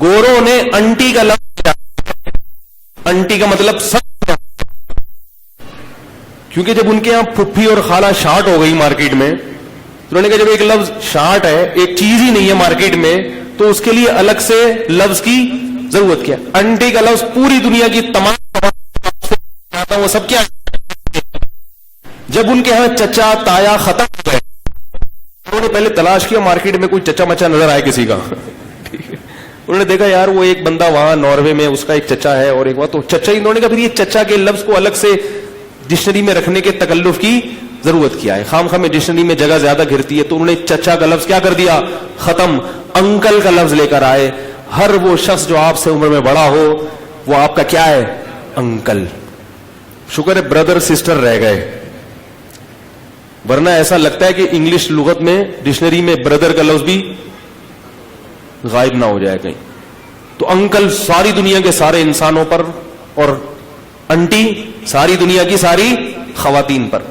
گوروں نے انٹی کا لفظ، انٹی کا مطلب سب، کیونکہ جب ان کے یہاں پھپھی اور خالہ شارٹ ہو گئی مارکیٹ میں، تو انہوں نے کہا جب ایک لفظ شارٹ ہے، ایک چیز ہی نہیں ہے مارکیٹ میں، تو اس کے لیے الگ سے لفظ کی ضرورت کیا؟ انٹی کا لفظ پوری دنیا کی تمام وہ سب کیا؟ جب ان کے ہاں چچا تایا ختم ہو گئے، انہوں نے پہلے تلاش کیا مارکیٹ میں کوئی چچا مچا نظر آئے کسی کا. انہوں نے دیکھا یار وہ ایک بندہ وہاں ناروے میں اس کا ایک چچا ہے اور ایک وہاں، تو چچا ہی. انہوں نے کہا پھر یہ چچا کے لفظ کو الگ سے ڈکشنری میں رکھنے کے تکلف کی ضرورت کیا ہے؟ خام خواہ میں ڈکشنری میں جگہ زیادہ گھرتی ہے، تو انہوں نے چچا کا لفظ کیا کر دیا؟ ختم. انکل کا لفظ لے کر آئے. ہر وہ شخص جو آپ سے عمر میں بڑا ہو وہ آپ کا کیا ہے؟ انکل. شکر ہے بردر سسٹر رہ گئے، ورنہ ایسا لگتا ہے کہ انگلش لغت میں ڈکشنری میں بردر کا لفظ بھی غائب نہ ہو جائے کہیں. تو انکل ساری دنیا کے سارے انسانوں پر، اور انٹی ساری دنیا کی ساری خواتین پر.